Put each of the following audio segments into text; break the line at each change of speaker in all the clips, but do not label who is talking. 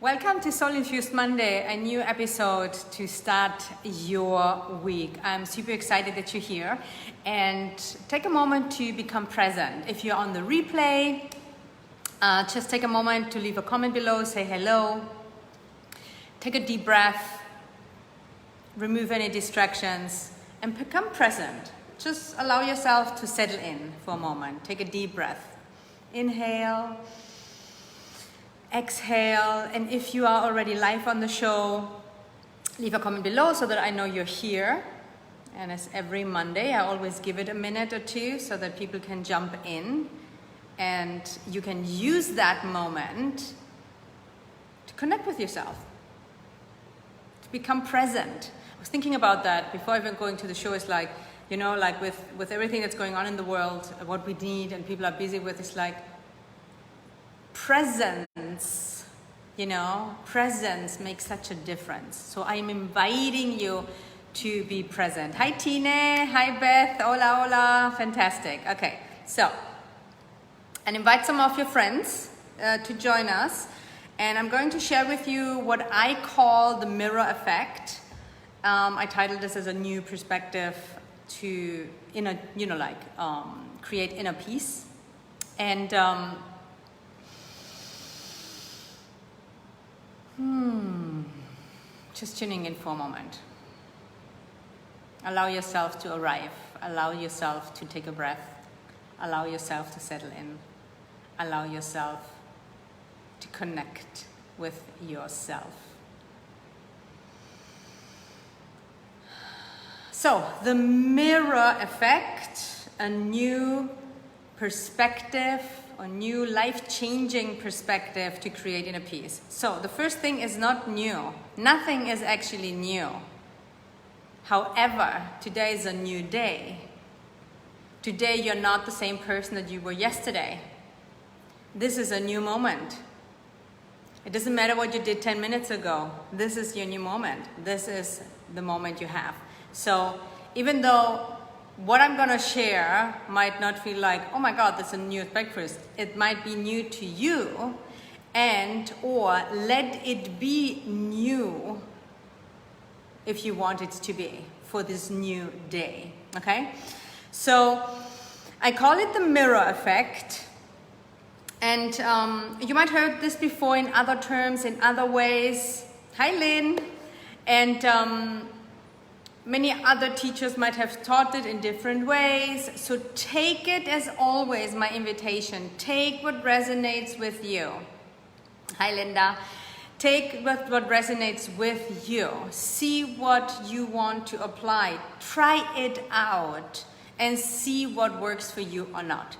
Welcome to Soul Infused Monday, a new episode to start your week. I'm super excited that you're here, and take a moment to become present. If you're on the replay, just take a moment to leave a comment below, say hello, take a deep breath, remove any distractions, and become present. Just allow yourself to settle in for a moment. Take a deep breath. Inhale. Exhale, and if you are already live on the show, leave a comment below so that I know you're here. And as every Monday, I always give it a minute or two so that people can jump in and you can use that moment to connect with yourself, to become present. I was thinking about that before even going to the show. It's like, you know, like with everything that's going on in the world, what we need and people are busy with, it's like, presence, presence makes such a difference. So I'm inviting you to be present. Hi Tine, hi Beth, hola, hola, fantastic. Okay, so, and invite some of your friends to join us. And I'm going to share with you what I call the mirror effect. I titled this as a new perspective to, create inner peace. And just tuning in for a moment. Allow yourself to arrive. Allow yourself to take a breath. Allow yourself to settle in. Allow yourself to connect with yourself. So, the mirror effect, a new perspective, a new life-changing perspective to create inner peace. So the first thing is not new. Nothing is actually new. However, today is a new day. Today you're not the same person that you were yesterday. This is a new moment. It doesn't matter what you did 10 minutes ago. This is your new moment. This is the moment you have. So even though what I'm going to share might not feel like, oh my God, that's a new breakfast. It might be new to you, or let it be new if you want it to be for this new day, okay? So I call it the mirror effect. And you might have heard this before in other terms, in other ways. Hi, Lynn. And many other teachers might have taught it in different ways. So take it as always, my invitation. Take what resonates with you. Hi, Linda. Take what resonates with you. See what you want to apply. Try it out and see what works for you or not.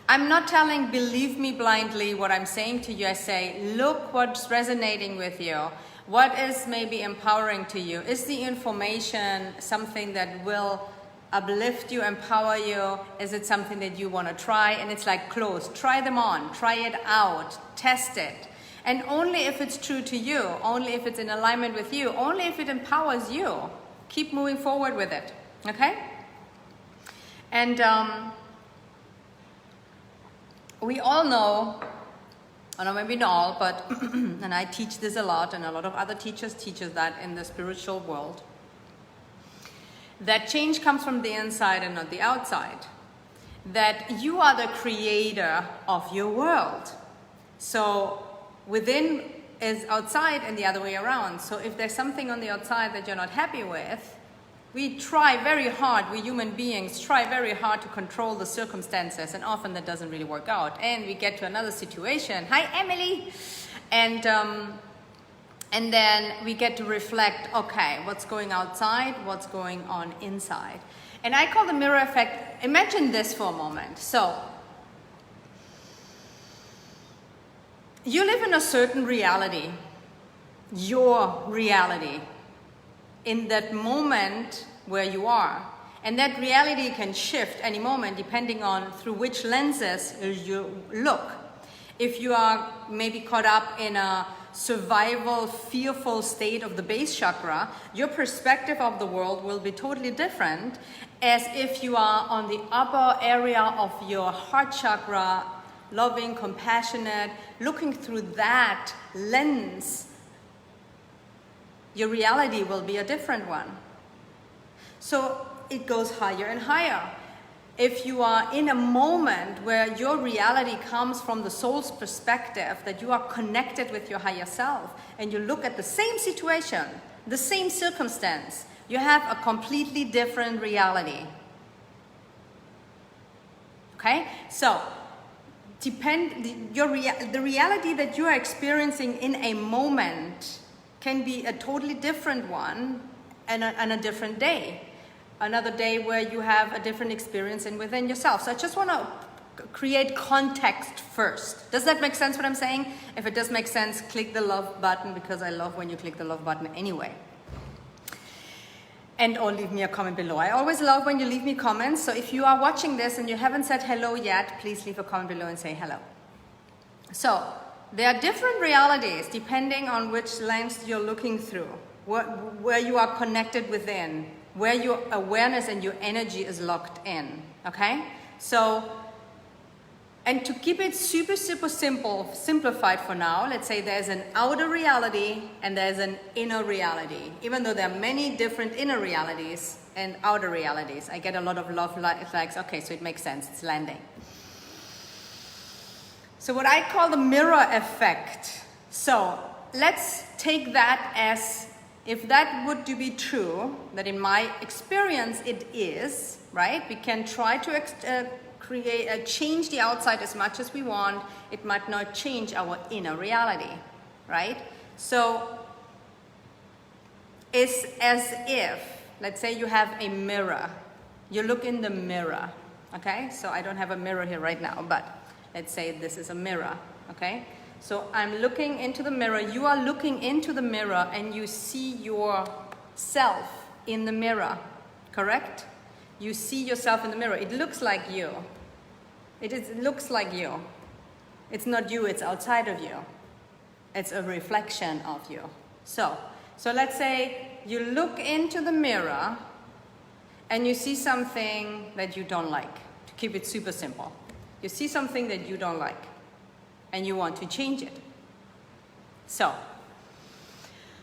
I'm not telling, believe me blindly, what I'm saying to you. I say, look what's resonating with you. What is maybe empowering to you? Is the information something that will uplift you, empower you? Is it something that you want to try? And it's like clothes. Try them on. Try it out. Test it. And only if it's true to you, only if it's in alignment with you, only if it empowers you, keep moving forward with it. Okay? And we all know, or maybe not all, but, and I teach this a lot, and a lot of other teachers teach that in the spiritual world, that change comes from the inside and not the outside. That you are the creator of your world. So within is outside and the other way around. So if there's something on the outside that you're not happy with, we try very hard, we human beings try very hard to control the circumstances, and often that doesn't really work out. And we get to another situation. Hi, Emily. And then we get to reflect, okay, what's going outside, what's going on inside. And I call the mirror effect, imagine this for a moment. So, you live in a certain reality, your reality, in that moment where you are. And that reality can shift any moment depending on through which lenses you look. If you are maybe caught up in a survival, fearful state of the base chakra, your perspective of the world will be totally different as if you are on the upper area of your heart chakra, loving, compassionate, looking through that lens your reality will be a different one. So it goes higher and higher. If you are in a moment where your reality comes from the soul's perspective, that you are connected with your higher self, and you look at the same situation, the same circumstance, you have a completely different reality. Okay? So, the reality that you are experiencing in a moment can be a totally different one and a different day. Another day where you have a different experience within yourself. So I just want to create context first. Does that make sense what I'm saying? If it does make sense, click the love button, because I love when you click the love button anyway. And or leave me a comment below. I always love when you leave me comments. So if you are watching this and you haven't said hello yet, please leave a comment below and say hello. So there are different realities depending on which lens you're looking through, where you are connected within, where your awareness and your energy is locked in, okay? So, and to keep it super, super simplified for now, let's say there's an outer reality and there's an inner reality, even though there are many different inner realities and outer realities. I get a lot of love likes, okay, so it makes sense, it's landing. So what I call the mirror effect. So let's take that as, if that would to be true, that in my experience it is, right? We can try to change the outside as much as we want. It might not change our inner reality, right? So it's as if, let's say you have a mirror. You look in the mirror, okay? So I don't have a mirror here right now, but let's say this is a mirror, okay? So I'm looking into the mirror, you are looking into the mirror, and you see yourself in the mirror, correct? You see yourself in the mirror. It looks like you. It looks like you. It's not you, it's outside of you. It's a reflection of you. So let's say you look into the mirror and you see something that you don't like. To keep it super simple. You see something that you don't like, and you want to change it. So,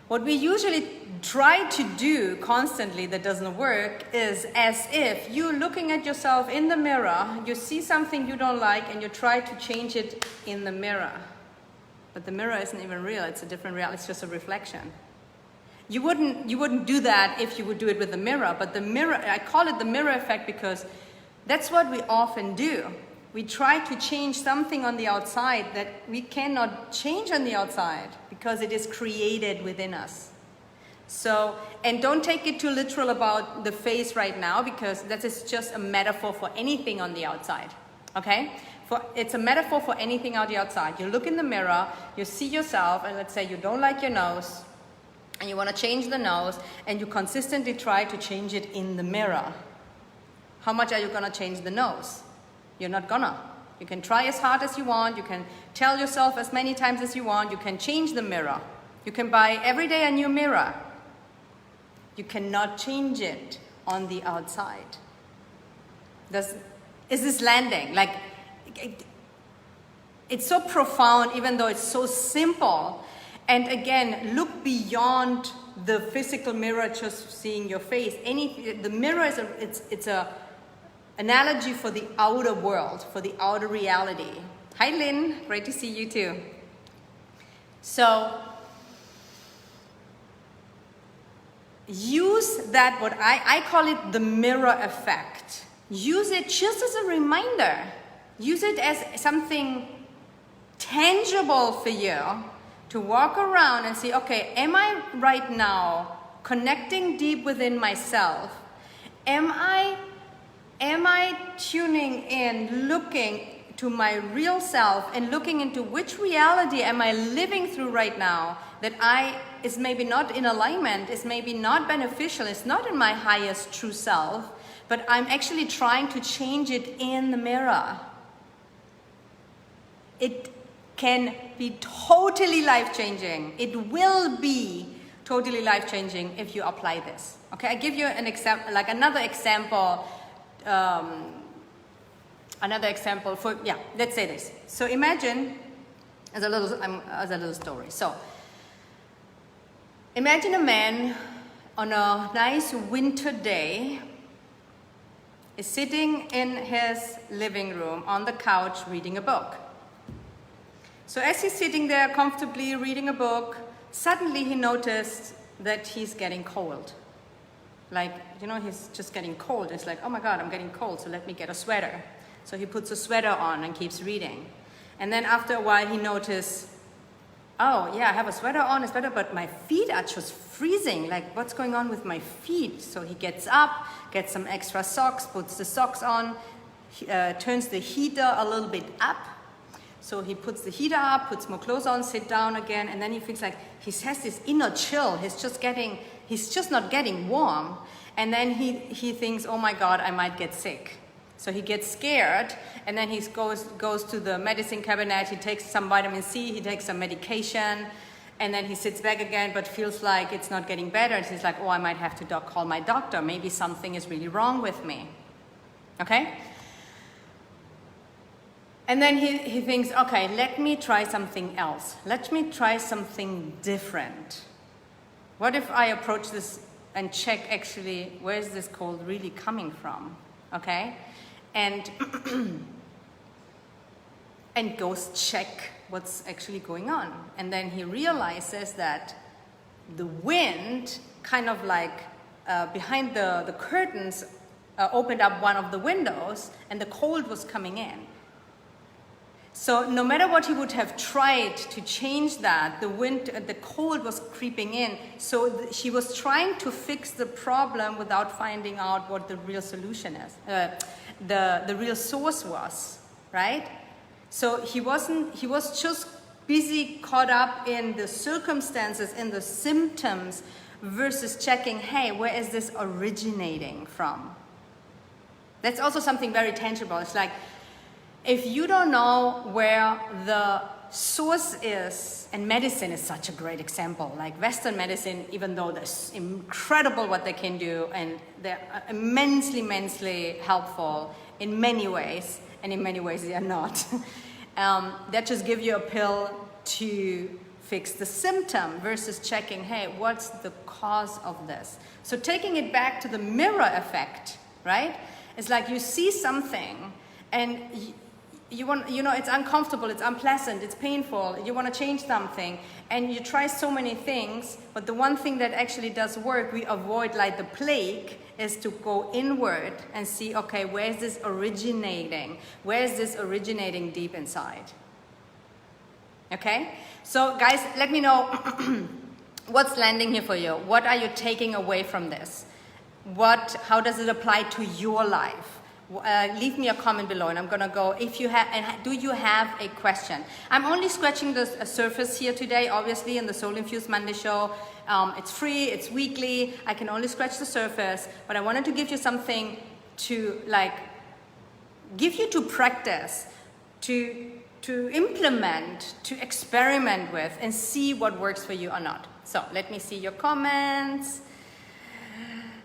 what we usually try to do constantly that doesn't work is as if you're looking at yourself in the mirror, you see something you don't like, and you try to change it in the mirror. But the mirror isn't even real, it's a different reality, it's just a reflection. You wouldn't do that if you would do it with the mirror, but the mirror, I call it the mirror effect because that's what we often do. We try to change something on the outside that we cannot change on the outside because it is created within us. So, and don't take it too literal about the face right now, because that is just a metaphor for anything on the outside, okay? It's a metaphor for anything on the outside. You look in the mirror, you see yourself, and let's say you don't like your nose, and you want to change the nose, and you consistently try to change it in the mirror. How much are you going to change the nose? You're not gonna. You can try as hard as you want. You can tell yourself as many times as you want. You can change the mirror. You can buy every day a new mirror. You cannot change it on the outside. Is this landing? Like, it's so profound, even though it's so simple. And again, look beyond the physical mirror, just seeing your face. The mirror is it's a analogy for the outer world, for the outer reality. Hi Lynn, great to see you too. So, use that, what I call it the mirror effect. Use it just as a reminder. Use it as something tangible for you to walk around and see, okay, am I right now connecting deep within myself? Am I tuning in, looking to my real self and looking into which reality am I living through right now that is maybe not in alignment, is maybe not beneficial, it's not in my highest true self, but I'm actually trying to change it in the mirror. It can be totally life-changing. It will be totally life-changing if you apply this. Okay, I give you an example, like another example for, let's say this. So imagine, as a little story. So Imagine a man on a nice winter day is sitting in his living room on the couch reading a book. So as he's sitting there comfortably reading a book, suddenly he noticed that he's getting cold. Like, he's just getting cold. It's like, oh my God, I'm getting cold, so let me get a sweater. So he puts a sweater on and keeps reading. And then after a while he noticed, oh yeah, I have a sweater on, it's better, but my feet are just freezing. Like, what's going on with my feet? So he gets up, gets some extra socks, puts the socks on, turns the heater a little bit up. So he puts the heater up, puts more clothes on, sit down again, and then he feels like he has this inner chill. He's just not getting warm. And then he thinks, oh my God, I might get sick. So he gets scared, and then he goes to the medicine cabinet, he takes some vitamin C, he takes some medication, and then he sits back again, but feels like it's not getting better. And he's like, oh, I might have to call my doctor. Maybe something is really wrong with me. Okay? And then he thinks, okay, let me try something else. Let me try something different. What if I approach this and check actually where is this cold really coming from? Okay? And goes check what's actually going on. And then he realizes that the wind kind of like behind the curtains opened up one of the windows, and the cold was coming in. So no matter what he would have tried to change that, the cold was creeping in. So he was trying to fix the problem without finding out what the real solution is, the real source was, right? So he was just busy caught up in the circumstances, in the symptoms, versus checking, hey, where is this originating from? That's also something very tangible. It's like, if you don't know where the source is, and medicine is such a great example, like Western medicine, even though that's incredible what they can do, and they're immensely helpful in many ways, and in many ways they are not. That just give you a pill to fix the symptom versus checking, hey, what's the cause of this? So taking it back to the mirror effect, right? It's like you see something and it's uncomfortable, it's unpleasant, it's painful, you want to change something, and you try so many things, but the one thing that actually does work, we avoid like the plague, is to go inward and see, okay, where is this originating? Where is this originating deep inside? Okay? So guys, let me know what's landing here for you. What are you taking away from this? How does it apply to your life? Leave me a comment below, and I'm gonna go. If you have, and do you have a question? I'm only scratching the surface here today. Obviously, in the Soul Infused Monday show, it's free, it's weekly. I can only scratch the surface, but I wanted to give you something to give you to practice, to implement, to experiment with, and see what works for you or not. So let me see your comments.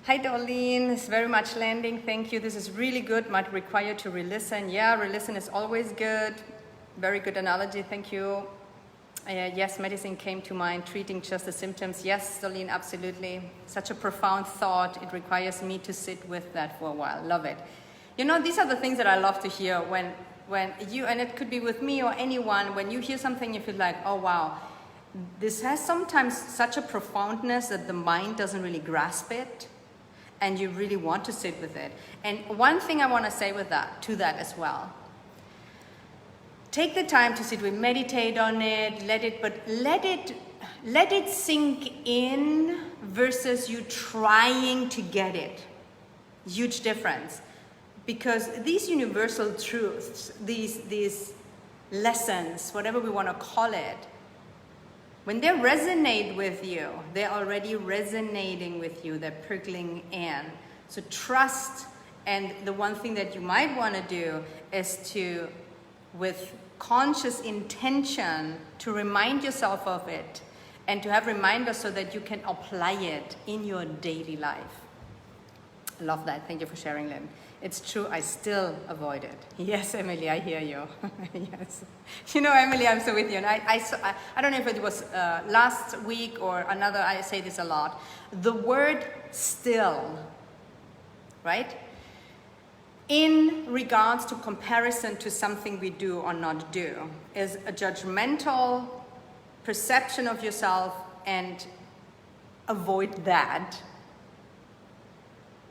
Hi Darlene, it's very much landing, thank you. This is really good, might require to re-listen. Yeah, re-listen is always good. Very good analogy, thank you. Yes, medicine came to mind, treating just the symptoms. Yes, Darlene, absolutely. Such a profound thought. It requires me to sit with that for a while. Love it. These are the things that I love to hear when you, and it could be with me or anyone, when you hear something, you feel like, oh wow, this has sometimes such a profoundness that the mind doesn't really grasp it. And you really want to sit with it. And one thing I want to say to that as well. Take the time to sit with, meditate on it, let it sink in versus you trying to get it. Huge difference. Because these universal truths, these lessons, whatever we want to call it, when they resonate with you, they're already resonating with you, they're percolating in. So trust, and the one thing that you might want to do is to, with conscious intention, to remind yourself of it, and to have reminders so that you can apply it in your daily life. I love that. Thank you for sharing, Lynn. It's true, I still avoid it. Yes, Emily, I hear you. Yes. You know, Emily, I'm so with you. And I don't know if it was last week or another, I say this a lot. The word still, right? In regards to comparison to something we do or not do, is a judgmental perception of yourself, and avoid that.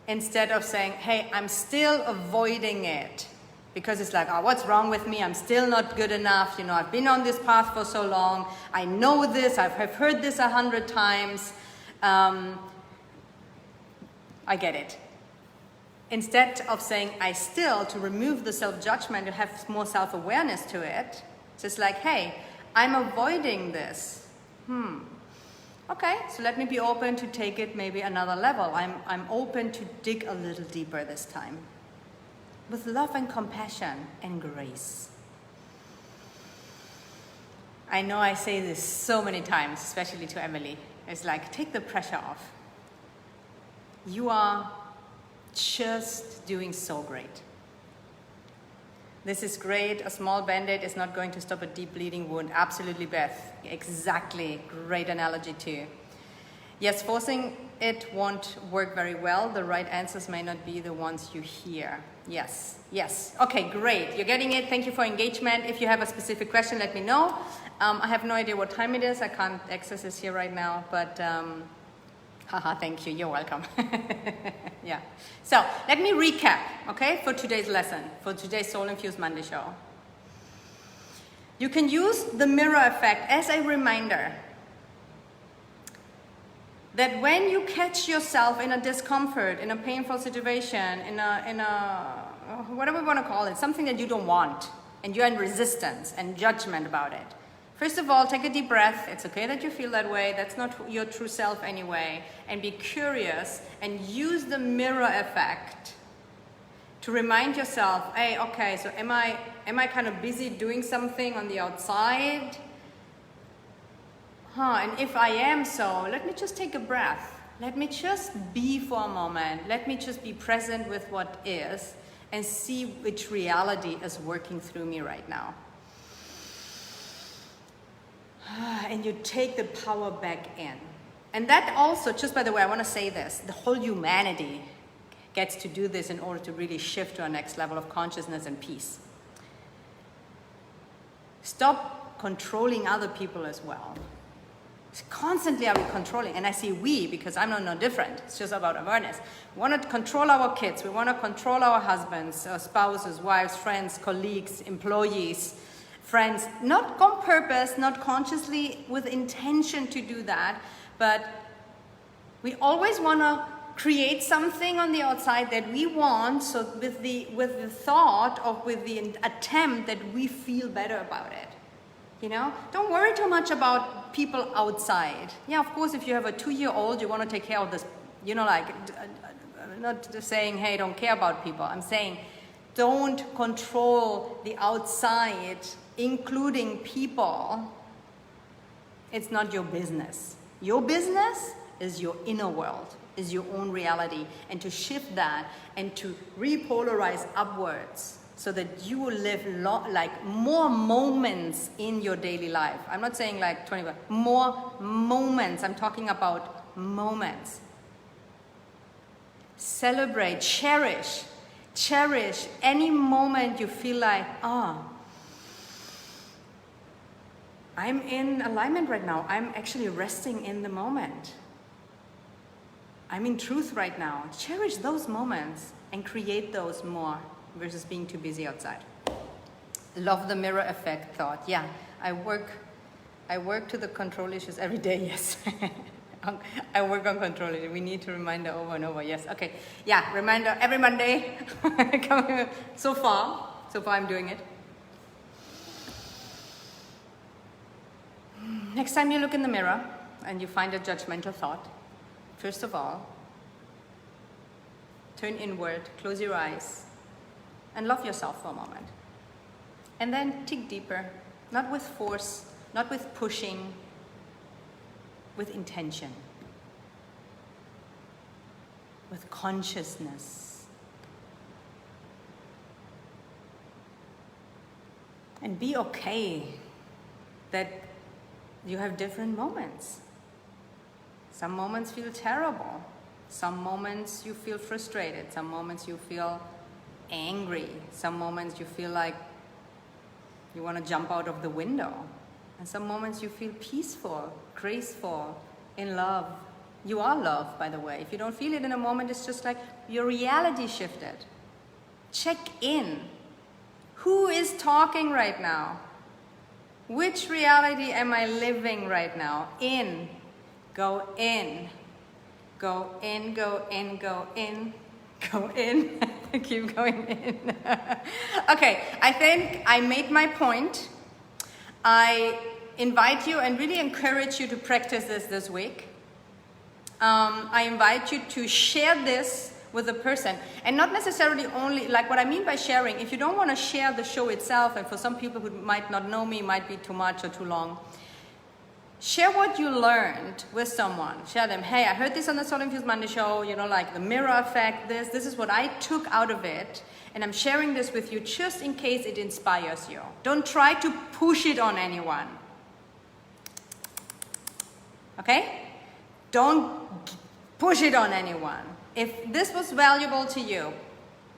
Instead of saying, hey, I'm still avoiding it. Because it's like, oh, what's wrong with me? I'm still not good enough. You know, I've been on this path for so long. I know this. I've heard this 100 times. I get it. Instead of saying, I still, to remove the self-judgment, to have more self-awareness to it, it's just like, hey, I'm avoiding this. Okay, so let me be open to take it maybe another level. I'm open to dig a little deeper this time. With love and compassion and grace. I know I say this so many times, especially to Emily. It's like, take the pressure off. You are just doing so great. This is great. A small band-aid is not going to stop a deep bleeding wound. Absolutely, Beth. Exactly. Great analogy too. Yes, forcing it won't work very well. The right answers may not be the ones you hear. Yes. Yes. Okay, great. You're getting it. Thank you for engagement. If you have a specific question, let me know. I have no idea what time it is. I can't access this here right now, but haha, thank you. You're welcome. Yeah. So let me recap, okay, for today's lesson, for today's Soul Infused Monday show. You can use the mirror effect as a reminder that when you catch yourself in a discomfort, in a painful situation, in a whatever we want to call it, something that you don't want, and you're in resistance and judgment about it. First of all, take a deep breath. It's okay that you feel that way. That's not your true self anyway. And be curious and use the mirror effect to remind yourself, hey, okay, so am I kind of busy doing something on the outside? And if I am so, let me just take a breath. Let me just be for a moment. Let me just be present with what is and see which reality is working through me right now. And you take the power back in. And that also, just by the way, I want to say this, the whole humanity gets to do this in order to really shift to a next level of consciousness and peace. Stop controlling other people as well. Constantly are we controlling, and I say we because I'm no different. It's just about awareness. We want to control our kids. We want to control our husbands, our spouses, wives, friends, colleagues, employees, friends, not on purpose, not consciously with intention to do that, but we always want to create something on the outside that we want, so with the thought of, with the attempt that we feel better about it. You know, don't worry too much about people outside. Yeah, of course, if you have a 2-year-old, you want to take care of this, you know, like, not saying, hey, don't care about people. I'm saying, don't control the outside, including people. It's not your business. Your business is your inner world, is your own reality. And to shift that and to repolarize upwards so that you will live like more moments in your daily life. I'm not saying like 25, more moments. I'm talking about moments. Celebrate, cherish any moment you feel like, I'm in alignment right now. I'm actually resting in the moment. I'm in truth right now. Cherish those moments and create those more versus being too busy outside. Love the mirror effect thought. Yeah, I work to the control issues every day, yes. I work on control issues. We need to remind over and over, yes. Okay, yeah, reminder every Monday. So far I'm doing it. Next time you look in the mirror and you find a judgmental thought, first of all, turn inward, close your eyes, and love yourself for a moment. And then dig deeper, not with force, not with pushing, with intention, with consciousness. And be okay that you have different moments. Some moments feel terrible. Some moments you feel frustrated. Some moments you feel angry. Some moments you feel like you want to jump out of the window. And some moments you feel peaceful, graceful, in love. You are love, by the way. If you don't feel it in a moment, it's just like your reality shifted. Check in. Who is talking right now? Which reality am I living right now? In. Go in. Go in, go in, go in. Go in. Keep going in. Okay, I think I made my point. I invite you and really encourage you to practice this week. I invite you to share this with a person, and not necessarily only, like what I mean by sharing, if you don't want to share the show itself, and for some people who might not know me, might be too much or too long, share what you learned with someone. Share them, hey, I heard this on the Soul Infused Monday show, you know, like the mirror effect, this is what I took out of it, and I'm sharing this with you just in case it inspires you. Don't try to push it on anyone. Okay? Don't push it on anyone. If this was valuable to you,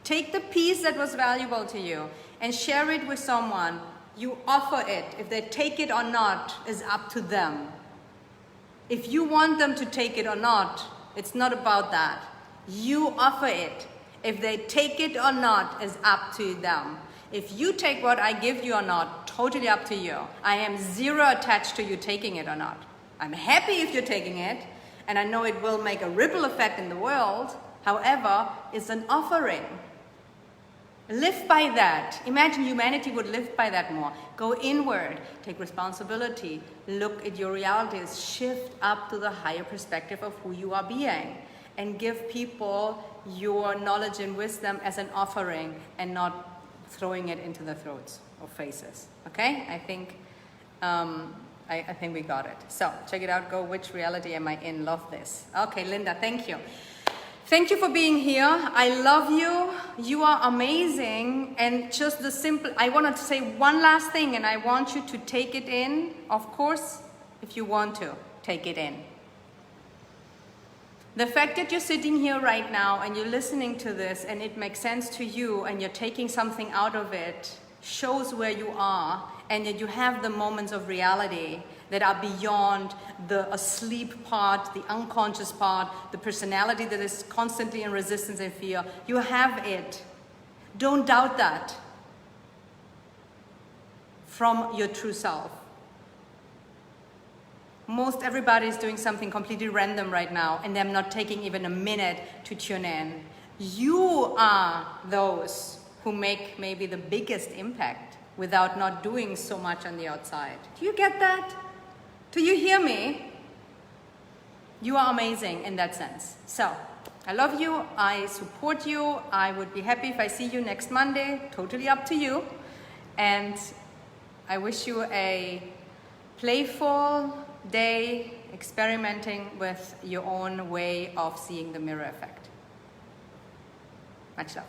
take the piece that was valuable to you and share it with someone. You offer it. If they take it or not is up to them. If you want them to take it or not, it's not about that. You offer it. If they take it or not is up to them. If you take what I give you or not, totally up to you. I am zero attached to you taking it or not. I'm happy if you're taking it, and I know it will make a ripple effect in the world. However, it's an offering. Live by that. Imagine humanity would live by that more. Go inward, take responsibility, look at your realities, shift up to the higher perspective of who you are being, and give people your knowledge and wisdom as an offering and not throwing it into their throats or faces. Okay? I think we got it. So check it out. Go, which reality am I in? Love this. Okay, Linda, thank you. Thank you for being here. I love you. You are amazing. And just the simple, I wanted to say one last thing, and I want you to take it in. Of course, if you want to, take it in. The fact that you're sitting here right now and you're listening to this and it makes sense to you and you're taking something out of it shows where you are, and that you have the moments of reality that are beyond the asleep part, the unconscious part, the personality that is constantly in resistance and fear. You have it. Don't doubt that from your true self. Most everybody is doing something completely random right now, and they're not taking even a minute to tune in. You are those who make maybe the biggest impact without not doing so much on the outside. Do you get that? Do you hear me? You are amazing in that sense. So, I love you, I support you, I would be happy if I see you next Monday, totally up to you. And I wish you a playful day experimenting with your own way of seeing the mirror effect. Much love.